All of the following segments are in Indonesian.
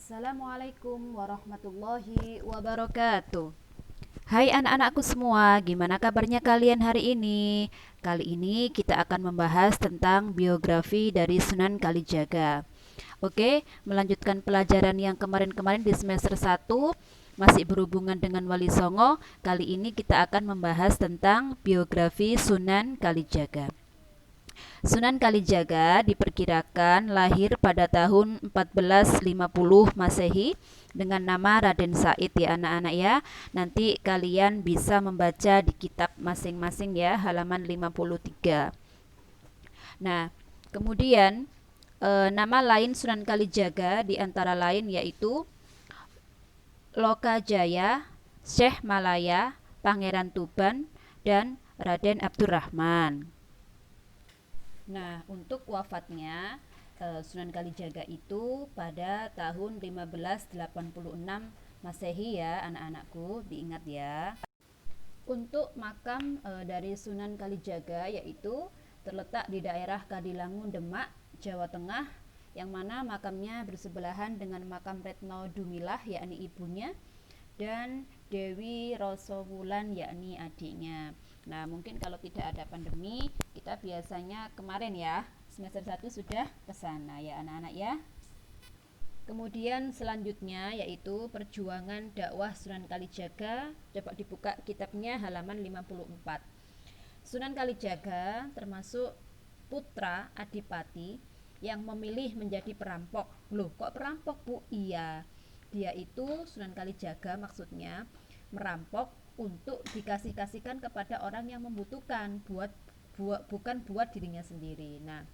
Assalamualaikum warahmatullahi wabarakatuh. Hai anak-anakku semua, gimana kabarnya kalian hari ini? Kali ini kita akan membahas tentang biografi dari Sunan Kalijaga. Oke, melanjutkan pelajaran yang kemarin-kemarin di semester 1 masih berhubungan dengan Wali Songo. Kali ini kita akan membahas tentang biografi Sunan Kalijaga. Sunan Kalijaga diperkirakan lahir pada tahun 1450 Masehi dengan nama Raden Said ya anak-anak ya. Nanti kalian bisa membaca di kitab masing-masing ya halaman 53. Nah, kemudian nama lain Sunan Kalijaga di antara lain yaitu Lokajaya, Syekh Malaya, Pangeran Tuban, dan Raden Abdurrahman. Nah, untuk wafatnya Sunan Kalijaga itu pada tahun 1586 Masehi ya anak-anakku, diingat ya. Untuk makam dari Sunan Kalijaga yaitu terletak di daerah Kadilangun, Demak, Jawa Tengah, yang mana makamnya bersebelahan dengan makam Retno Dumilah yakni ibunya dan Dewi Rosowulan yakni adiknya. Nah, mungkin kalau tidak ada pandemi, kita biasanya kemarin ya, semester 1 sudah ke sana ya anak-anak ya. Kemudian selanjutnya yaitu perjuangan dakwah Sunan Kalijaga. Coba dibuka kitabnya halaman 54. Sunan Kalijaga termasuk putra Adipati yang memilih menjadi perampok. Loh, kok perampok, Bu? Iya. Dia itu Sunan Kalijaga maksudnya merampok untuk dikasih-kasihkan kepada orang yang membutuhkan, bukan buat dirinya sendiri. Nah,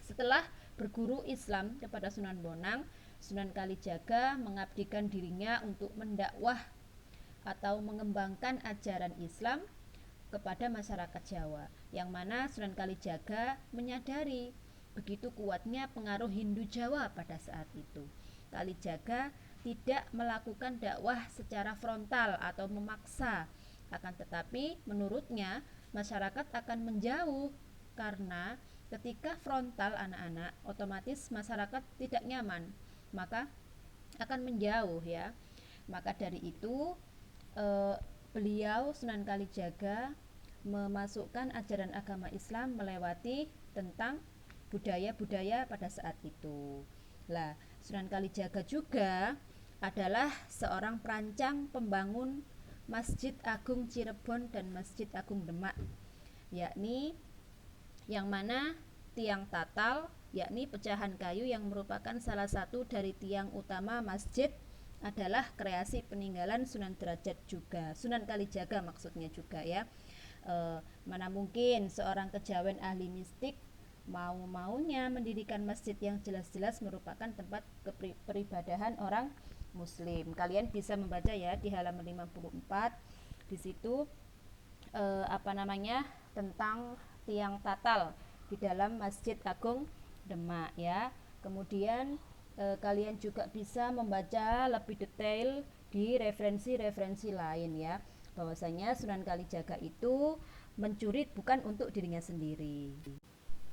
setelah berguru Islam kepada Sunan Bonang, Sunan Kalijaga mengabdikan dirinya untuk mendakwah atau mengembangkan ajaran Islam kepada masyarakat Jawa, yang mana Sunan Kalijaga menyadari begitu kuatnya pengaruh Hindu Jawa pada saat itu. Kalijaga tidak melakukan dakwah secara frontal atau memaksa, akan tetapi menurutnya masyarakat akan menjauh karena ketika frontal anak-anak otomatis masyarakat tidak nyaman, maka akan menjauh ya. Maka dari itu beliau Sunan Kalijaga memasukkan ajaran agama Islam melewati tentang budaya-budaya pada saat itu. Lah, Sunan Kalijaga juga adalah seorang perancang pembangun Masjid Agung Cirebon dan Masjid Agung Demak, yakni yang mana tiang tatal, yakni pecahan kayu yang merupakan salah satu dari tiang utama masjid, adalah kreasi peninggalan Sunan Derajat juga, Sunan Kalijaga maksudnya juga ya. Mana mungkin seorang kejawen ahli mistik mau-maunya mendirikan masjid yang jelas-jelas merupakan tempat peribadahan orang muslim. Kalian bisa membaca ya di halaman 54. Di situ tentang tiang tatal di dalam Masjid Agung Demak ya. Kemudian kalian juga bisa membaca lebih detail di referensi-referensi lain ya, bahwasanya Sunan Kalijaga itu mencuri bukan untuk dirinya sendiri.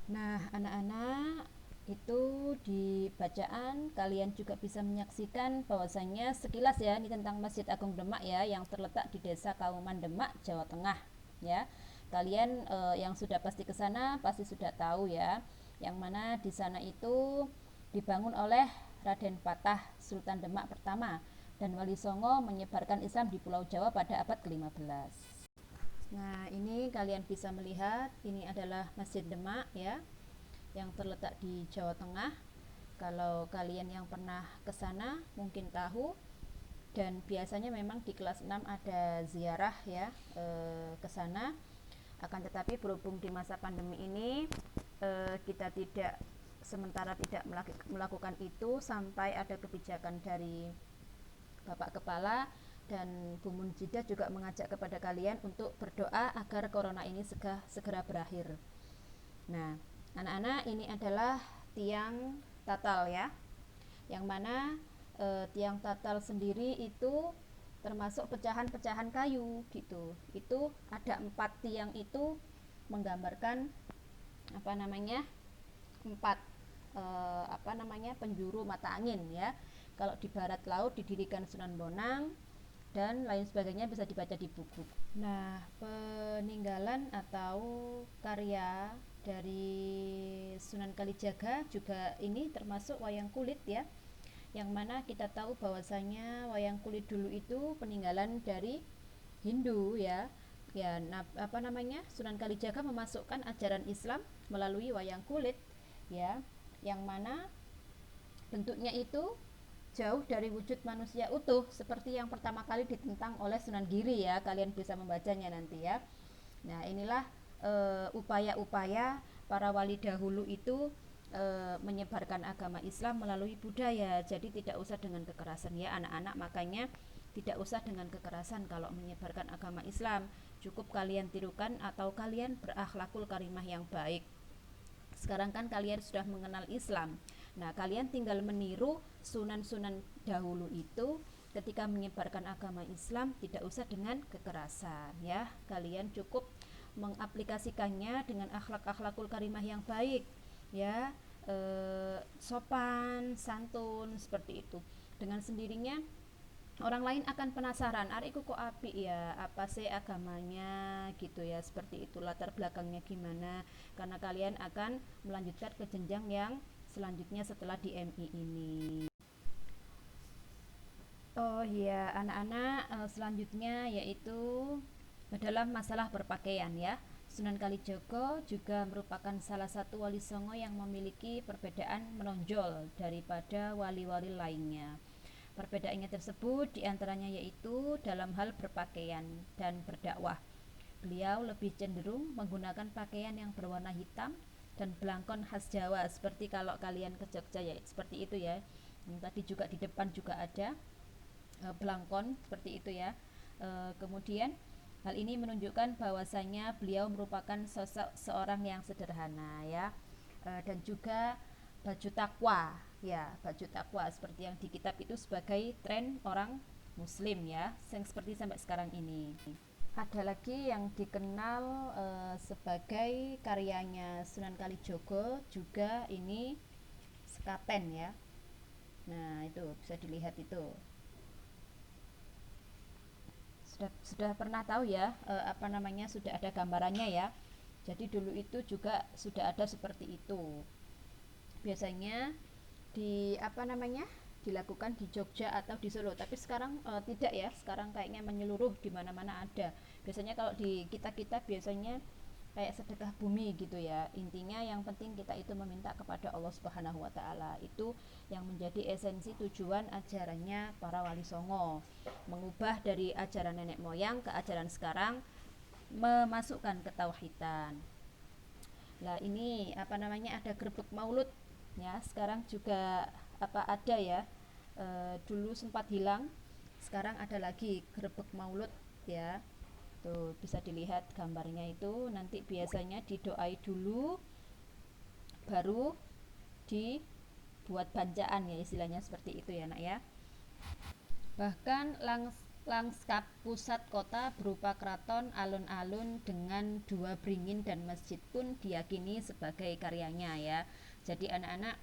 Nah, anak-anak, itu di bacaan kalian juga bisa menyaksikan bahwasanya sekilas ya ini tentang Masjid Agung Demak ya, yang terletak di Desa Kauman Demak, Jawa Tengah ya. Kalian yang sudah pasti ke sana pasti sudah tahu ya, yang mana di sana itu dibangun oleh Raden Patah, Sultan Demak pertama, dan Wali Songo menyebarkan Islam di Pulau Jawa pada abad ke-15. Nah, ini kalian bisa melihat ini adalah Masjid Demak ya, yang terletak di Jawa Tengah. Kalau kalian yang pernah ke sana mungkin tahu, dan biasanya memang di kelas 6 ada ziarah ya ke sana. Akan tetapi berhubung di masa pandemi ini kita sementara tidak melakukan itu sampai ada kebijakan dari Bapak Kepala, dan Bu Munjidah juga mengajak kepada kalian untuk berdoa agar corona ini segera berakhir. Nah, anak-anak, ini adalah tiang tatal ya, yang mana tiang tatal sendiri itu termasuk pecahan-pecahan kayu gitu. Itu ada 4 tiang, itu menggambarkan empat penjuru mata angin ya. Kalau di barat laut didirikan Sunan Bonang dan lain sebagainya, bisa dibaca di buku. Nah, peninggalan atau karya dari Sunan Kalijaga juga ini termasuk wayang kulit ya, yang mana kita tahu bahwasanya wayang kulit dulu itu peninggalan dari Hindu ya. Ya, apa namanya? Sunan Kalijaga memasukkan ajaran Islam melalui wayang kulit ya, yang mana bentuknya itu jauh dari wujud manusia utuh seperti yang pertama kali ditentang oleh Sunan Giri ya. Kalian bisa membacanya nanti ya. Nah, inilah upaya-upaya para wali dahulu itu menyebarkan agama Islam melalui budaya. Jadi tidak usah dengan kekerasan ya anak-anak, makanya tidak usah dengan kekerasan kalau menyebarkan agama Islam. Cukup kalian tirukan atau kalian berakhlakul karimah yang baik. Sekarang kan kalian sudah mengenal Islam. Nah, kalian tinggal meniru sunan-sunan dahulu itu ketika menyebarkan agama Islam, tidak usah dengan kekerasan ya. Kalian cukup mengaplikasikannya dengan akhlak-akhlakul karimah yang baik ya, sopan, santun seperti itu. Dengan sendirinya orang lain akan penasaran, ariku kok api ya, apa sih agamanya gitu ya, seperti itu, latar belakangnya gimana, karena kalian akan melanjutkan ke jenjang yang selanjutnya setelah di MI ini. Oh iya anak-anak, selanjutnya yaitu dalam masalah berpakaian ya. Sunan Kalijogo juga merupakan salah satu wali songo yang memiliki perbedaan menonjol daripada wali-wali lainnya. Perbedaannya tersebut diantaranya yaitu dalam hal berpakaian dan berdakwah. Beliau lebih cenderung menggunakan pakaian yang berwarna hitam dan belangkon khas Jawa, seperti kalau kalian ke Jogja ya seperti itu ya. Tadi juga di depan juga ada belangkon seperti itu ya. Kemudian hal ini menunjukkan bahwasanya beliau merupakan sosok seorang yang sederhana ya. Dan juga baju takwa ya, baju takwa seperti yang di kitab itu sebagai tren orang muslim ya, yang seperti sampai sekarang ini. Ada lagi yang dikenal sebagai karyanya Sunan Kalijogo juga, ini sekaten ya. Nah, itu bisa dilihat itu. Sudah pernah tahu ya, apa namanya, sudah ada gambarannya ya. Jadi dulu itu juga sudah ada seperti itu. Biasanya di apa namanya, dilakukan di Jogja atau di Solo, tapi sekarang tidak ya, sekarang kayaknya menyeluruh di mana-mana ada. Biasanya kalau di kita biasanya kayak sedekah bumi gitu ya. Intinya yang penting kita itu meminta kepada Allah Subhanahu wa taala. Itu yang menjadi esensi tujuan ajarannya para wali songo. Mengubah dari ajaran nenek moyang ke ajaran sekarang, memasukkan ketauhidan. Lah ini apa namanya, ada gerbek maulud ya, sekarang juga apa ada ya, dulu sempat hilang, sekarang ada lagi gerbek maulud ya. Tuh bisa dilihat gambarnya itu, nanti biasanya didoai dulu baru dibuat bancaan ya, istilahnya seperti itu ya nak ya. Bahkan lanskap pusat kota berupa keraton, alun-alun dengan dua beringin dan masjid pun diyakini sebagai karyanya ya. Jadi anak-anak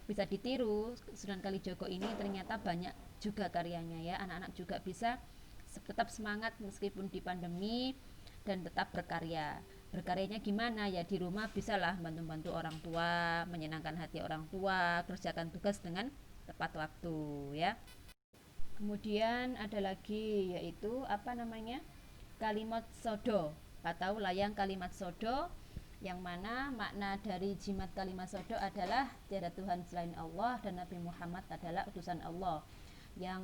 bisa ditiru, Sunan Kalijogo ini ternyata banyak juga karyanya ya. Anak-anak juga bisa tetap semangat meskipun di pandemi dan tetap berkarya. Berkaryanya gimana ya, di rumah bisalah bantu-bantu orang tua, menyenangkan hati orang tua, kerjakan tugas dengan tepat waktu ya. Kemudian ada lagi yaitu apa namanya, kalimat sodo atau layang kalimat sodo, yang mana makna dari jimat kalimat sodo adalah tiada Tuhan selain Allah dan Nabi Muhammad adalah utusan Allah. Yang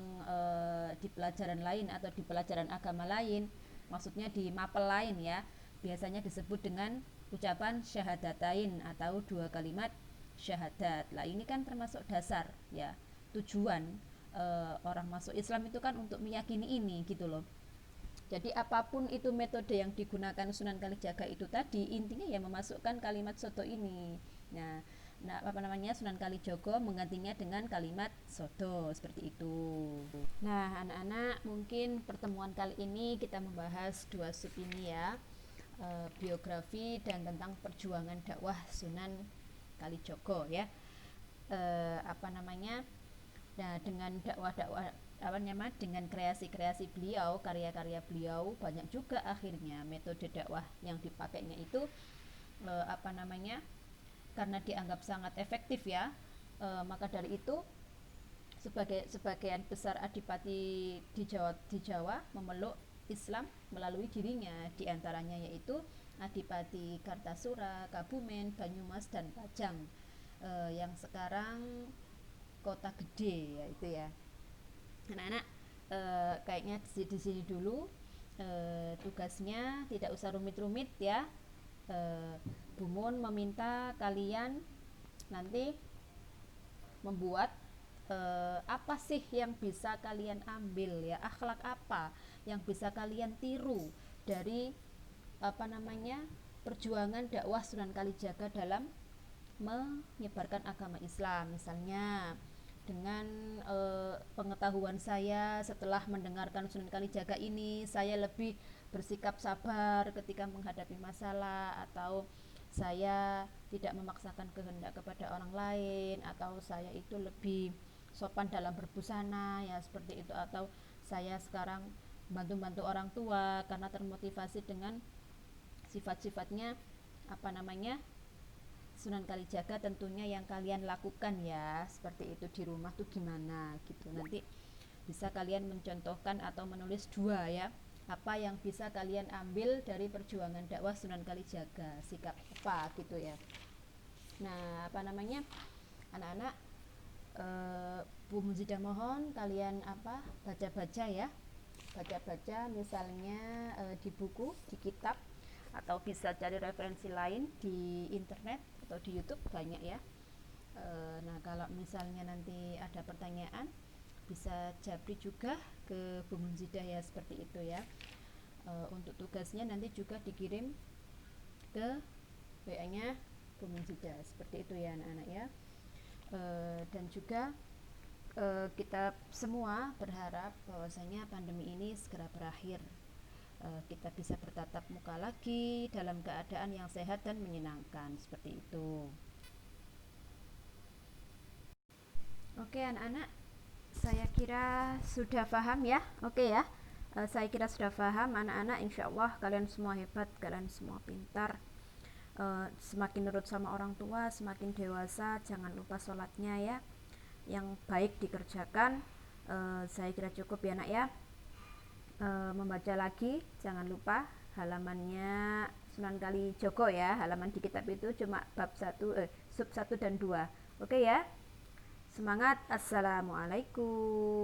di pelajaran lain atau di pelajaran agama lain, maksudnya di mapel lain ya, biasanya disebut dengan ucapan syahadatain atau dua kalimat syahadat. Lah ini kan termasuk dasar ya, tujuan orang masuk Islam itu kan untuk meyakini ini gitu loh. Jadi apapun itu metode yang digunakan Sunan Kalijaga itu tadi, intinya ya memasukkan kalimat sodo ini. Nah, apa namanya, Sunan Kalijogo menggantinya dengan kalimat sodo seperti itu. Nah, anak-anak, mungkin pertemuan kali ini kita membahas dua sub ini ya, biografi dan tentang perjuangan dakwah Sunan Kalijogo ya. Apa namanya? Nah, dengan dakwah-dakwah apa namanya, dengan kreasi-kreasi beliau, karya-karya beliau, banyak juga akhirnya metode dakwah yang dipakainya itu apa namanya, karena dianggap sangat efektif ya, maka dari itu sebagian besar adipati di Jawa memeluk Islam melalui dirinya, diantaranya yaitu Adipati Kartasura, Kabumen, Banyumas, dan Pajang, yang sekarang kota gede ya itu ya. Anak-anak, kayaknya di sini dulu, tugasnya tidak usah rumit-rumit ya. eh, Bumun meminta kalian nanti membuat apa sih yang bisa kalian ambil ya, akhlak apa yang bisa kalian tiru dari apa namanya, perjuangan dakwah Sunan Kalijaga dalam menyebarkan agama Islam. Misalnya dengan pengetahuan saya setelah mendengarkan Sunan Kalijaga ini, saya lebih bersikap sabar ketika menghadapi masalah, atau saya tidak memaksakan kehendak kepada orang lain, atau saya itu lebih sopan dalam berbusana ya seperti itu, atau saya sekarang bantu-bantu orang tua karena termotivasi dengan sifat-sifatnya apa namanya, Sunan Kalijaga. Tentunya yang kalian lakukan ya seperti itu di rumah tuh gimana gitu. Nanti bisa kalian mencontohkan atau menulis dua ya, apa yang bisa kalian ambil dari perjuangan dakwah Sunan Kalijaga, sikap apa gitu ya. Nah apa namanya, anak-anak, Bu Muzidah mohon kalian apa, baca-baca ya, baca-baca misalnya di buku, di kitab, atau bisa cari referensi lain di internet atau di YouTube banyak ya. Nah kalau misalnya nanti ada pertanyaan bisa japri juga ke Bu Munzidah ya seperti itu ya. Untuk tugasnya nanti juga dikirim ke WA-nya Bu Munzidah seperti itu ya anak-anak ya. Dan juga kita semua berharap bahwasanya pandemi ini segera berakhir, kita bisa bertatap muka lagi dalam keadaan yang sehat dan menyenangkan seperti itu. Oke anak-anak, saya kira sudah paham ya. Oke ya, saya kira sudah paham anak-anak. Insya Allah kalian semua hebat, kalian semua pintar. Semakin nurut sama orang tua, semakin dewasa. Jangan lupa sholatnya ya, yang baik dikerjakan. Saya kira cukup ya nak ya. Membaca lagi, jangan lupa halamannya Sunan Kalijogo ya. Halaman di kitab itu cuma sub 1 dan 2. Oke ya. Semangat. Assalamualaikum.